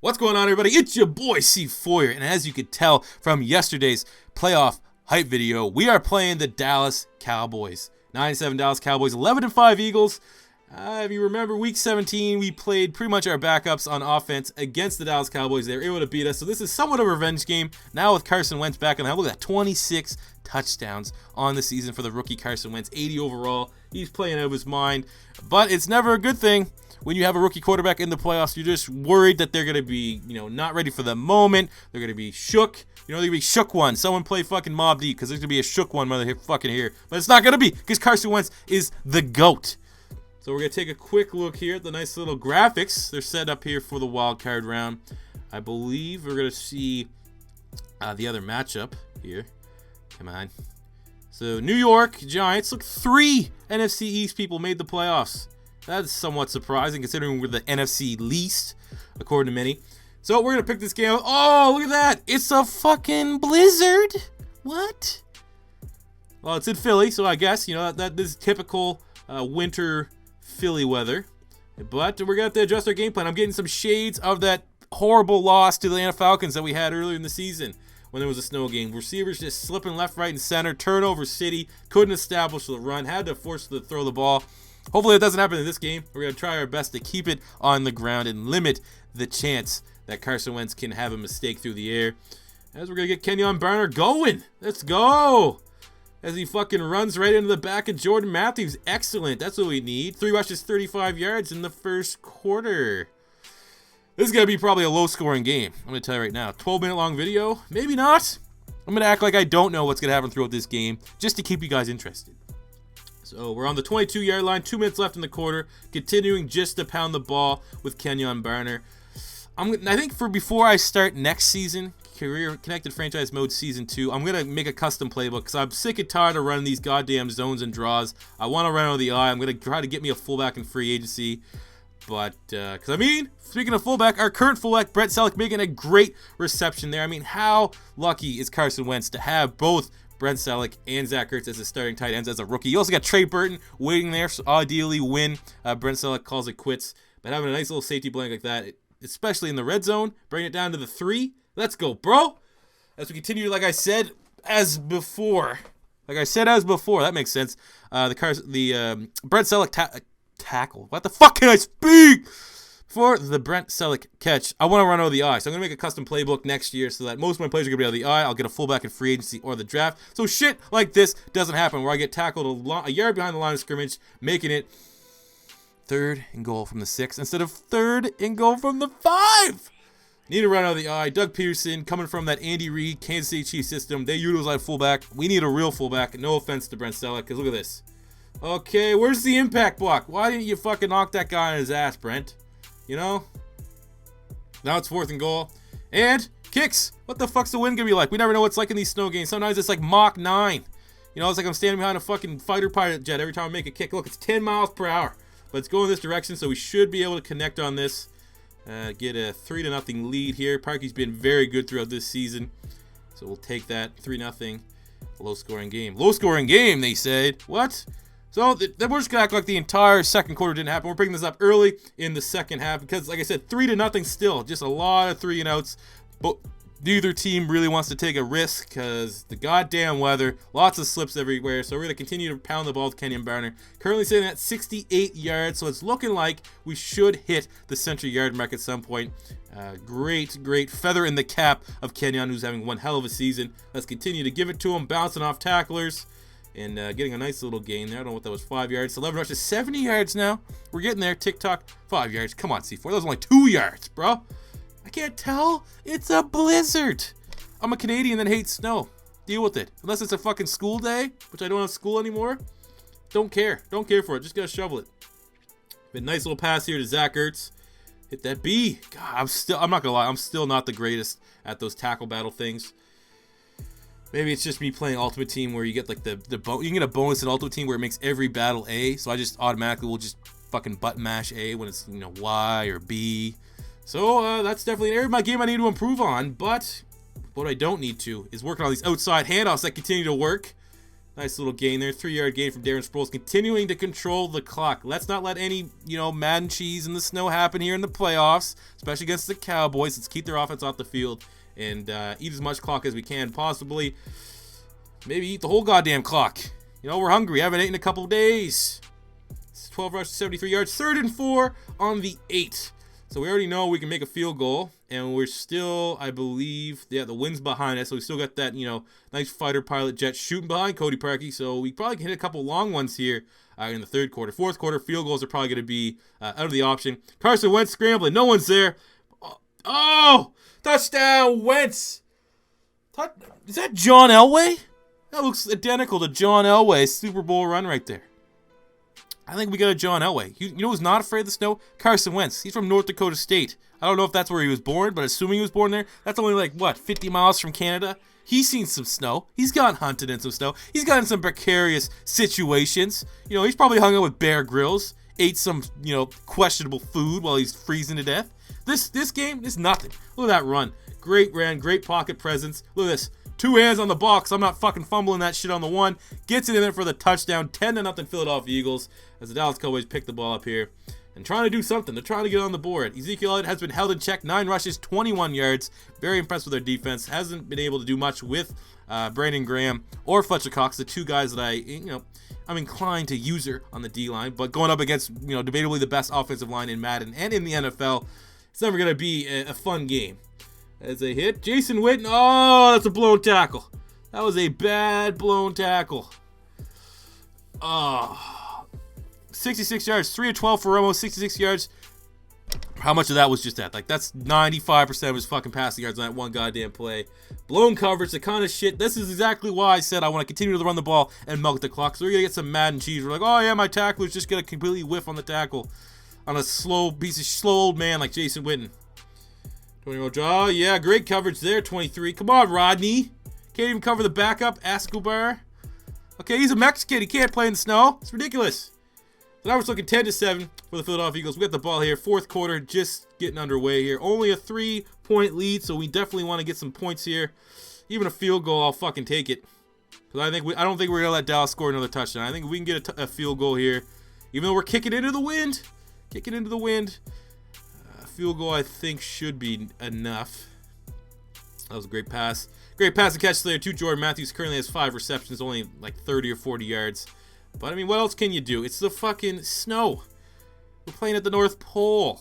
What's going on, everybody? It's your boy C4, and as you could tell from yesterday's playoff hype video, we are playing the Dallas Cowboys. 9-7 Dallas Cowboys, 11-5 Eagles. If you remember, week 17, we played pretty much our backups on offense against the Dallas Cowboys. They were able to beat us, so this is somewhat of a revenge game. Now with Carson Wentz back in the house, look at that, 26 touchdowns on the season for the rookie Carson Wentz, 80 overall. He's playing out of his mind, but it's never a good thing. When you have a rookie quarterback in the playoffs, you're just worried that they're going to be, not ready for the moment. They're going to be shook. They're going to be shook one. Someone play fucking Mob Deep because there's going to be a shook one mother fucking here. But it's not going to be because Carson Wentz is the GOAT. So we're going to take a quick look here at the nice little graphics. They're set up here for the wild card round. I believe we're going to see the other matchup here. Come on. So New York Giants. Look, 3 NFC East people made the playoffs. That's somewhat surprising considering we're the NFC least, according to many. So we're going to pick this game up. Oh, look at that. It's a fucking blizzard. What? Well, it's in Philly, so I guess, that is typical winter Philly weather. But we're going to have to adjust our game plan. I'm getting some shades of that horrible loss to the Atlanta Falcons that we had earlier in the season when there was a snow game. Receivers just slipping left, right, and center. Turnover city. Couldn't establish the run. Had to force them to throw the ball. Hopefully it doesn't happen in this game. We're going to try our best to keep it on the ground and limit the chance that Carson Wentz can have a mistake through the air. As we're going to get Kenyon Barner going. Let's go. As he fucking runs right into the back of Jordan Matthews. Excellent. That's what we need. 3 rushes, 35 yards in the first quarter. This is going to be probably a low-scoring game. I'm going to tell you right now. 12-minute long video? Maybe not. I'm going to act like I don't know what's going to happen throughout this game just to keep you guys interested. So we're on the 22-yard line, 2 minutes left in the quarter, continuing just to pound the ball with Kenyon Barner. I think for before I start next season, Career Connected Franchise Mode Season 2, I'm going to make a custom playbook because I'm sick and tired of running these goddamn zones and draws. I want to run out of the eye. I'm going to try to get me a fullback in free agency. But, speaking of fullback, our current fullback, Brent Selleck, making a great reception there. how lucky is Carson Wentz to have both Brent Selleck and Zach Ertz as his starting tight ends as a rookie. You also got Trey Burton waiting there, so ideally win. Brent Selleck calls it quits. But having a nice little safety blanket like that, especially in the red zone, bring it down to the 3. Let's go, bro. As we continue, like I said, as before. That makes sense. Brent Selleck tackle. What the fuck can I speak? For the Brent Selleck catch, I want to run out of the eye. So I'm going to make a custom playbook next year so that most of my plays are going to be out of the eye. I'll get a fullback in free agency or the draft. So shit like this doesn't happen where I get tackled a yard behind the line of scrimmage, making it 3rd and goal from the 6 instead of 3rd and goal from the 5. Need to run out of the eye. Doug Peterson coming from that Andy Reid Kansas City Chiefs system. They utilize fullback. We need a real fullback. No offense to Brent Selleck because look at this. Okay, where's the impact block? Why didn't you fucking knock that guy on his ass, Brent? Now it's 4th and goal. And kicks. What the fuck's the wind gonna be like? We never know what it's like in these snow games. Sometimes it's like Mach 9. It's like I'm standing behind a fucking fighter pilot jet every time I make a kick. Look, it's 10 miles per hour. But it's going this direction, so we should be able to connect on this. Get a 3-0 lead here. Parkey's been very good throughout this season. So we'll take that 3-0. Low-scoring game. Low-scoring game, they said. What? So we're just going to act like the entire second quarter didn't happen. We're picking this up early in the second half because, like I said, 3-0 still. Just a lot of 3-and-outs. But neither team really wants to take a risk because the goddamn weather. Lots of slips everywhere. So we're going to continue to pound the ball with Kenyon Barner. Currently sitting at 68 yards. So it's looking like we should hit the century yard mark at some point. Great feather in the cap of Kenyon, who's having one hell of a season. Let's continue to give it to him. Bouncing off tacklers. And getting a nice little gain there. I don't know what that was, 5 yards. 11 rushes, 70 yards now. We're getting there. TikTok, 5 yards. Come on, C4. That was only 2 yards, bro. I can't tell. It's a blizzard. I'm a Canadian that hates snow. Deal with it. Unless it's a fucking school day, which I don't have school anymore. Don't care. Don't care for it. Just gotta shovel it. But nice little pass here to Zach Ertz. Hit that B. God, I'm not gonna lie. I'm still not the greatest at those tackle battle things. Maybe it's just me playing Ultimate Team where you get like you can get a bonus in Ultimate Team where it makes every battle A. So I just automatically will just fucking button mash A when it's Y or B. So that's definitely an area of my game I need to improve on. But what I don't need to is working on these outside handoffs that continue to work. Nice little gain there. 3-yard gain from Darren Sproles, continuing to control the clock. Let's not let any, Madden cheese in the snow happen here in the playoffs, especially against the Cowboys. Let's keep their offense off the field and eat as much clock as we can, possibly. Maybe eat the whole goddamn clock. We're hungry. Haven't eaten in a couple of days. It's 12 rushes, 73 yards. 3rd and 4 on the 8. So we already know we can make a field goal, and we're still, I believe, the wind's behind us, so we still got that, nice fighter pilot jet shooting behind Cody Parkey, so we probably can hit a couple long ones here in the 3rd quarter. 4th quarter, field goals are probably going to be out of the option. Carson Wentz scrambling, no one's there. Oh! Touchdown, Wentz! Is that John Elway? That looks identical to John Elway's Super Bowl run right there. I think we got a John Elway. You know who's not afraid of the snow? Carson Wentz. He's from North Dakota State. I don't know if that's where he was born, but assuming he was born there, that's only 50 miles from Canada. He's seen some snow. He's gone hunted in some snow. He's gotten some precarious situations. He's probably hung out with Bear Grylls, ate some, questionable food while he's freezing to death. This game is nothing. Look at that run. Great ran, great pocket presence. Look at this. 2 hands on the ball, because I'm not fucking fumbling that shit on the 1. Gets it in there for the touchdown. 10-0 Philadelphia Eagles as the Dallas Cowboys pick the ball up here and trying to do something. They're trying to get on the board. Ezekiel Elliott has been held in check. 9 rushes, 21 yards. Very impressed with their defense. Hasn't been able to do much with Brandon Graham or Fletcher Cox, the 2 guys that I'm inclined to user on the D-line. But going up against, debatably the best offensive line in Madden and in the NFL, it's never going to be a fun game. As a hit, Jason Witten. Oh, that's a blown tackle. That was a bad blown tackle. Oh, 66 yards, 3 of 12 for Romo, 66 yards. How much of that was just that? That's 95% of his fucking passing yards on that one goddamn play. Blown coverage, the kind of shit. This is exactly why I said I want to continue to run the ball and milk the clock. So we're going to get some Madden cheese. We're like, oh yeah, my tackler's just going to completely whiff on the tackle on a slow old man like Jason Witten. 20-year-old draw. Yeah, great coverage there. 23. Come on, Rodney. Can't even cover the backup. Escobar. Okay, he's a Mexican. He can't play in the snow. It's ridiculous. So now we're looking 10-7 for the Philadelphia Eagles. We got the ball here. 4th quarter just getting underway here. Only a 3-point lead, so we definitely want to get some points here. Even a field goal, I'll fucking take it. Because I don't think we're going to let Dallas score another touchdown. I think if we can get a field goal here, even though we're kicking into the wind. Field goal, I think, should be enough. That was a great pass. Great pass and catch there to Jordan Matthews. Currently has 5 receptions, only 30 or 40 yards. But, what else can you do? It's the fucking snow. We're playing at the North Pole.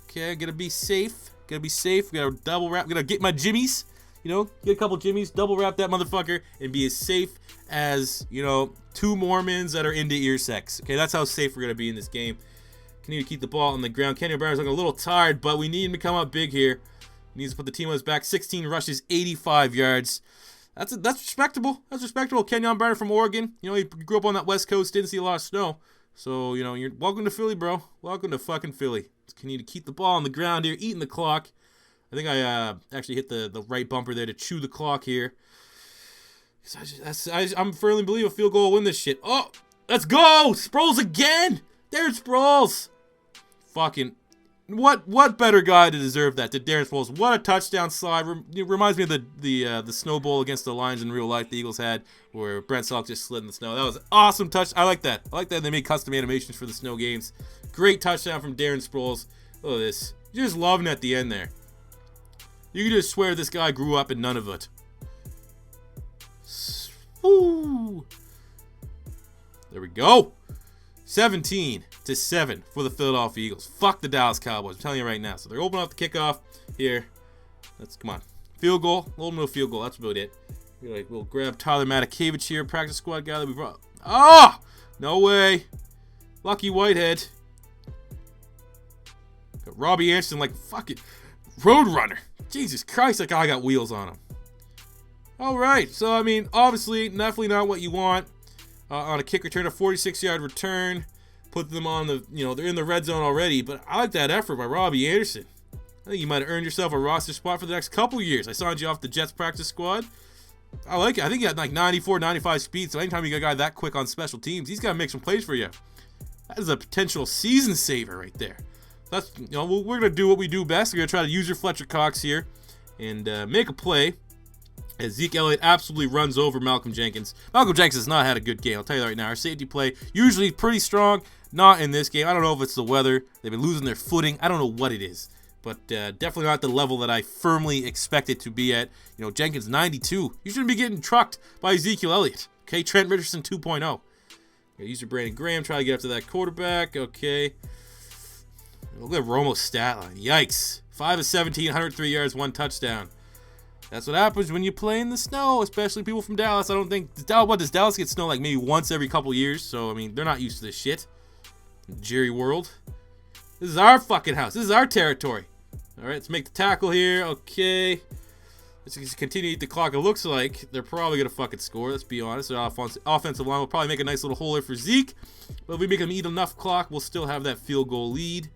Okay, gotta be safe. We gotta double wrap. Gotta get my jimmies. Get a couple jimmies, double wrap that motherfucker, and be as safe as, 2 Mormons that are into ear sex. Okay, that's how safe we're gonna be in this game. Need to keep the ball on the ground. Kenyon Barnes looking a little tired, but we need him to come up big here. He needs to put the team on his back. 16 rushes, 85 yards. That's respectable. That's respectable. Kenyon Barnes from Oregon. He grew up on that West Coast, didn't see a lot of snow. So, you're welcome to Philly, bro. Welcome to fucking Philly. Need to keep the ball on the ground here, eating the clock. I think I actually hit the right bumper there to chew the clock here. I'm firmly believe a field goal will win this shit. Oh, let's go! Sproles again! There's Sproles! Fucking, what better guy to deserve that than Darren Sproles? What a touchdown slide. It reminds me of the Snow Bowl against the Lions in real life the Eagles had, where Brent Selk just slid in the snow. That was an awesome touch. I like that. They made custom animations for the snow games. Great touchdown from Darren Sproles. Look at this. You're just loving at the end there. You can just swear this guy grew up in none of it. Woo! There we go. 17-7 for the Philadelphia Eagles. Fuck the Dallas Cowboys. I'm telling you right now. So they're opening up the kickoff here. Come on. Field goal. A little field goal. That's about it. We'll grab Tyler Matakevich here, practice squad guy that we brought. Oh! No way. Lucky Whitehead. Got Robbie Anderson fucking Roadrunner. Jesus Christ, that guy got wheels on him. Alright, so obviously, definitely not what you want. On a kick return, a 46-yard return. Put them on the, they're in the red zone already. But I like that effort by Robbie Anderson. I think you might have earned yourself a roster spot for the next couple years. I signed you off the Jets practice squad. I like it. I think you had 94, 95 speed. So anytime you got a guy that quick on special teams, he's got to make some plays for you. That is a potential season saver right there. That's, we're going to do what we do best. We're going to try to use your Fletcher Cox here and make a play. As Zeke Elliott absolutely runs over Malcolm Jenkins. Malcolm Jenkins has not had a good game. I'll tell you that right now. Our safety play usually pretty strong. Not in this game. I don't know if it's the weather. They've been losing their footing. I don't know what it is. But definitely not the level that I firmly expect it to be at. You know, Jenkins 92. You shouldn't be getting trucked by Ezekiel Elliott. Okay, Trent Richardson 2.0. Use your Brandon Graham. Try to get up to that quarterback. Okay. Look at Romo's stat line. Yikes. 5 of 17, 103 yards, 1 touchdown. That's what happens when you play in the snow, especially people from Dallas. I don't think... does Dallas get snow like maybe once every couple years? So, I mean, they're not used to this shit. Jerry World. This is our fucking house. This is our territory. All right, let's make the tackle here. Okay. Let's just continue to eat the clock. It looks like they're probably going to fucking score. Let's be honest. Their offensive line will probably make a nice little hole here for Zeke. But if we make them eat enough clock, we'll still have that field goal lead.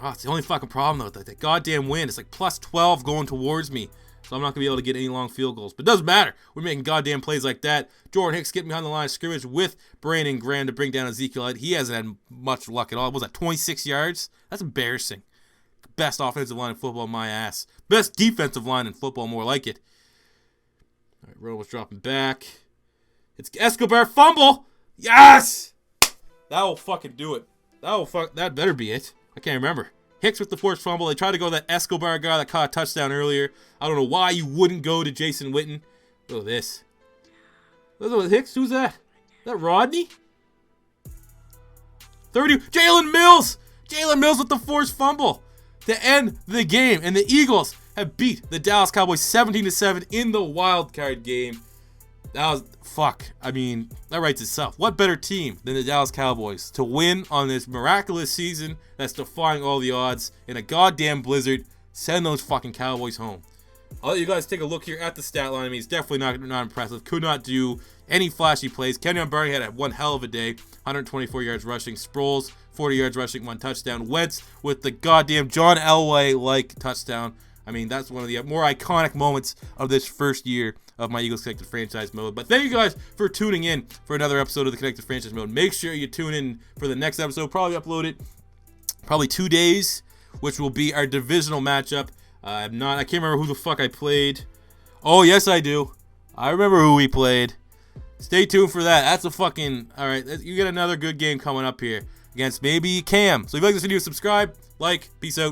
Oh, it's the only fucking problem, though. That goddamn wind. It's like plus 12 going towards me. So I'm not going to be able to get any long field goals. But it doesn't matter. We're making goddamn plays like that. Jordan Hicks getting behind the line of scrimmage with Brandon Graham to bring down Ezekiel Elliott. He hasn't had much luck at all. What was that, 26 yards? That's embarrassing. Best offensive line in football, my ass. Best defensive line in football, more like it. All right, Romo's dropping back. It's Escobar fumble. Yes! That will fucking do it. That better be it. I can't remember. Hicks with the forced fumble. They tried to go to that Escobar guy that caught a touchdown earlier. I don't know why you wouldn't go to Jason Witten. Look at this. Look at Hicks. Who's that? Is that Rodney? 30. Jalen Mills. Jalen Mills with the forced fumble to end the game. And the Eagles have beat the Dallas Cowboys 17-7 in the Wildcard game. That was, fuck. I mean, that writes itself. What better team than the Dallas Cowboys to win on this miraculous season that's defying all the odds in a goddamn blizzard? Send those fucking Cowboys home. I'll let you guys take a look here at the stat line. I mean, it's definitely not impressive. Could not do any flashy plays. Kenyon Barney had one hell of a day. 124 yards rushing. Sproles, 40 yards rushing, 1 touchdown. Wentz with the goddamn John Elway-like touchdown. I mean, that's one of the more iconic moments of this first year of my Eagles Connected Franchise Mode. But thank you guys for tuning in for another episode of the Connected Franchise Mode. Make sure you tune in for the next episode. Probably upload it probably 2 days, which will be our divisional matchup. I can't remember who the fuck I played. Oh, yes, I do. I remember who we played. Stay tuned for that. That's a fucking... All right, you get another good game coming up here against maybe Cam. So if you like this video, subscribe, like, peace out.